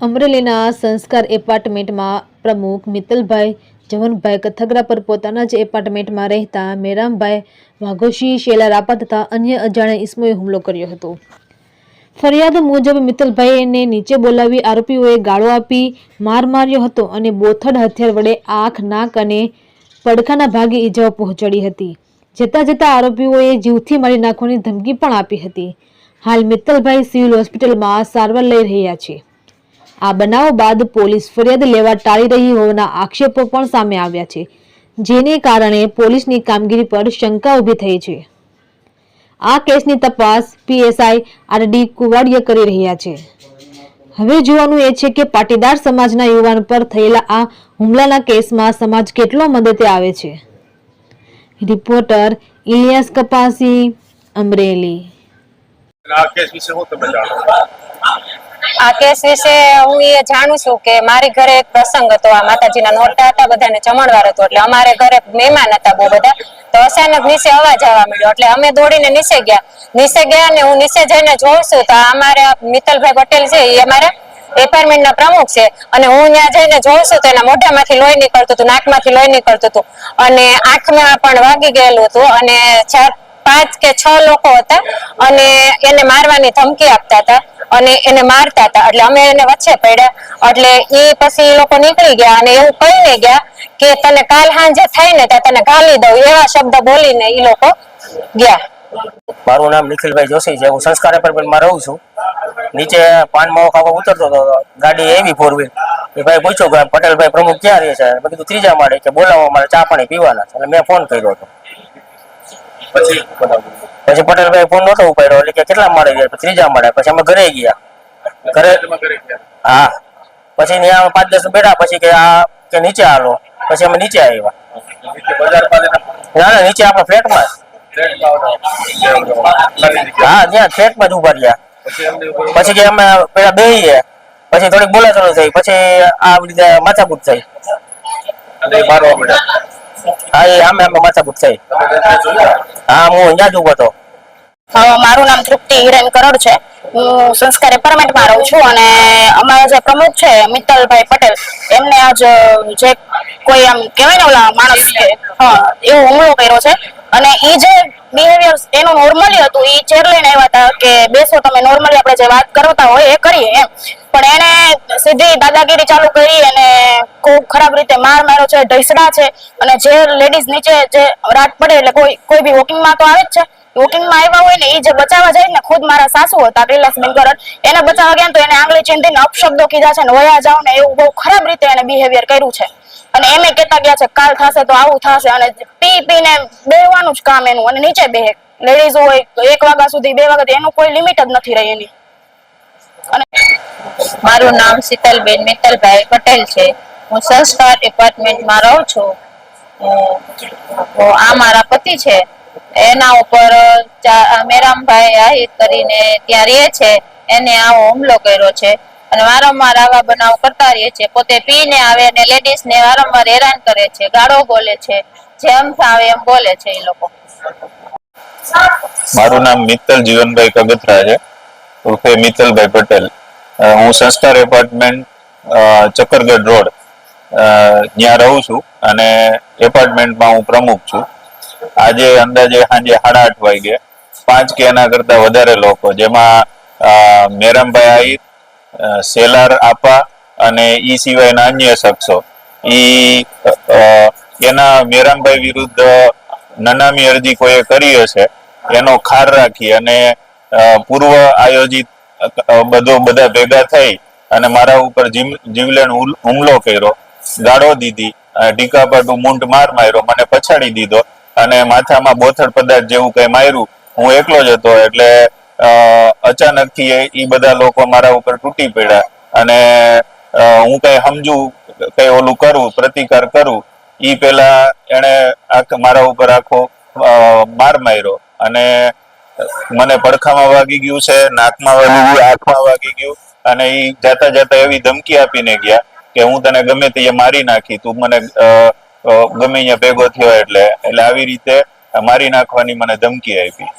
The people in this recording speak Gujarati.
અમરેલીના સંસ્કાર એપાર્ટમેન્ટમાં પ્રમુખ મિત્તલભાઈ જવનભાઈ કથગરા પર પોતાના જ એપાર્ટમેન્ટમાં રહેતા મેરામભાઈ વાઘોશી શેલા રાપા તથા અન્ય અજાણ્યા ઈસમોએ હુમલો કર્યો હતો। ફરિયાદ મુજબ મિત્તલભાઈને નીચે બોલાવી આરોપીઓએ ગાળો આપી માર માર્યો હતો અને બોથડ હથિયાર વડે આંખ, નાક અને પડખાના ભાગે ઈજાઓ પહોંચાડી હતી। જતા જતા આરોપીઓએ જીવથી મારી નાખવાની ધમકી પણ આપી હતી। હાલ મિત્તલભાઈ સિવિલ હોસ્પિટલમાં સારવાર લઈ રહ્યા છે। આ બનાવ બાદ પોલીસ ફરિયાદ લેવા ટાળી રહી હોવાના આક્ષેપો પણ સામે આવ્યા છે, જેને કારણે પોલીસની કામગીરી પર શંકા ઊભી થઈ છે। આ કેસની તપાસ પીએસઆઈ આરડી કુવાડિયા કરી રહ્યા છે। હવે જોવાનું એ છે કે પાટીદાર સમાજના યુવાન પર થયેલા આ હુમલાના કેસમાં સમાજ કેટલો મદદે આવે છે। રિપોર્ટર ઇલિયાસ કપાસી, અમરેલી। આ કેસ વિશે હું એ જાણું છું કે મારી ઘરે એક પ્રસંગ હતો, આ માતાજીના નોરતા હતા, બધાને જમણવાર હતો, એટલે અમારે ઘરે મહેમાન હતા બહુ બધા, તો અચાનક નીચે અવાજ આવવા મળ્યો એટલે અમે દોડીને નીચે ગયા ને હું નીચે જઈને જોઉં છું તો અમારે મિત્તલભાઈ પટેલ છે એ અમારા એપાર્ટમેન્ટના પ્રમુખ છે અને હું ત્યાં જઈને જોઉં છું તો એના મોઢામાંથી લોહી નીકળતું હતું, નાકમાંથી લોહી નીકળતું હતું અને આંખમાં પણ વાગી ગયેલું હતું અને 4-5 કે 6 લોકો હતા અને એને મારવાની ધમકી આપતા હતા અને એને મારતા હતા એટલે અમે એને વચ્ચે પડ્યા એટલે એ પછી એ લોકો નીકળી ગયા અને એવું કહીને ગયા કે તને કાલ સાંજે થાય ને ત્યાં તને ગાલી દઉં, એવા શબ્દ બોલીને એ લોકો ગયા। મારું નામ નિખિલભાઈ જોશી છે, હું સંસ્કાર એપાર્ટમેન્ટમાં રહું છું। નીચે પાન માવો ખાવા ઉતરતો હતો, ગાડી એવી 4 વ્હીલ એ ભાઈ પૂછ્યું કે પટેલભાઈ પ્રમુખ ક્યાં રહે છે? મેં કીધું 3જા માળે, કે બોલાવો મારે ચા પાણી પીવાના છે, એટલે મેં ફોન કર્યો હતો। પછી પટેલભાઈ ફોન નતો ઉપાડ્યો એટલે કે કેટલા માળે ગયા? 3જા માળે। પછી અમે ઘરે ગયા, હા પછી ત્યાં 5-10 બેઠા, પછી કે નીચે હાલો, પછી અમે નીચે આવ્યા। ના નીચે આપણા ફ્લેટમાં, હા ત્યાં ફ્લેટમાં જ ઉભા રહ્યા। પછી કે અમે પેલા બેહીએ, પછી થોડીક બોલાચાલી થઈ, પછી આ રીતે માથાકૂટ થઈ, હા એ અમે માથાકૂટ થઈ, હા હું અહીંયા જ ઉભો હતો। મારું નામ તૃપ્તિ હિરેન કરોડ છે, હું સંસ્કાર એપાર્ટમેન્ટમાં રહું છું અને અમારા જે પ્રમુખ છે મિત્તલભાઈ પટેલ એમને આજ જે કોઈ આમ કહેવાય ને ઓલા માણસ કે એવો હુમલો કર્યો છે અને એ જે બિહેવિયર એનું નોર્મલી હતું, એ ચેર લઈને આવ્યા હતા કે બેસો તમે, નોર્મલી આપણે જે વાત કરતા હોય એ કરીએ એમ, પણ એને સીધી દાદાગીરી ચાલુ કરી અને ખૂબ ખરાબ રીતે માર માર્યો છે, ઢસડા છે અને જે લેડીઝ નીચે જે રાત પડે એટલે કોઈ બી વોકિંગમાં તો આવે જ છે, વોકિંગમાં આવ્યા હોય ને એ જે બચાવવા જાય ને, ખુદ મારા સાસુ હતા કૈલાસબેન ગરડ, એને બચાવવા ગયા તો એને આંગળી ચીંધીને અપશબ્દો કીધા છે ને વયા જાવ ને એવું બહુ ખરાબ રીતે એને બિહેવિયર કર્યું છે અને એમે કહેતા ગયા છે કાલ થશે તો આવું થશે અને પીને બેહવાનું જ કામ એનું અને નીચે બેહે, લેડીઝ હોય 1 વાગ્યા સુધી 2 વાગ્યા, એનું કોઈ લિમિટ જ નથી રહી એની। અને મારું નામ શીતલબેન મિત્તલભાઈ પટેલ છે, હું સંસ્કાર એપાર્ટમેન્ટમાં રહું છું। આ મારા પતિ છે, એના ઉપર મેરામભાઈ આહિર કરીને ત્યાં રહે છે, એને આવો હુમલો કર્યો છે અને વારંવાર આવા બનાવ કરતા રહે છે। પોતે પીને આવે અને લેડીઝ ને વારંવાર હેરાન કરે છે, ગાળો બોલે છે, જેમ ફાવે એમ બોલે છે એ લોકો। મારું નામ મિત્તલ જીવનભાઈ કગથરા છે, ઉર્ફે મિત્તલભાઈ પટેલ। હું સંસ્કાર એપાર્ટમેન્ટ ચક્કરગઢ રોડ ત્યાં રહું છું અને એપાર્ટમેન્ટમાં હું પ્રમુખ છું। આજે અંદાજે સાંજે 8:30 વાગે 5 કે એના કરતા વધારે લોકો, જેમાં મેરામભાઈ આહિર, શેલાર આપા અને ઈ સિવાયના અન્ય શખ્સો એના મેરામભાઈ વિરુદ્ધ નનામી અરજી કોઈએ કરી હશે એનો ખાર રાખી અને પૂર્વ આયોજિત બધા ભેગા થઈ અને મારા ઉપર જીવલેણ હુમલો કર્યો, ગાળો દીધી, ટીકાપાટું મૂંઢ માર માર્યો, મને પછાડી દીધો અને માથામાં બોથડ પદાર્થ જેવું કઈ માર્યું। હું એકલો જ હતો એટલે અચાનક થી એ બધા લોકો મારા ઉપર તૂટી પડ્યા અને હું કઈ સમજુ, કઈ ઓલું કરું, પ્રતિકાર કરું ઈ પેલા એને મારા ઉપર આખો માર માર્યો અને મને પડખામાં વાગી ગયું છે, નાકમાં વાગી ગયું, આંખમાં વાગી ગયું અને ઈ જાતા જાતા એવી ધમકી આપીને ગયા કે હું તને ગમે તે મારી નાખી, તું મને ગમે અહીંયા ભેગો થયો એટલે આવી રીતે મારી નાખવાની મને ધમકી આપી।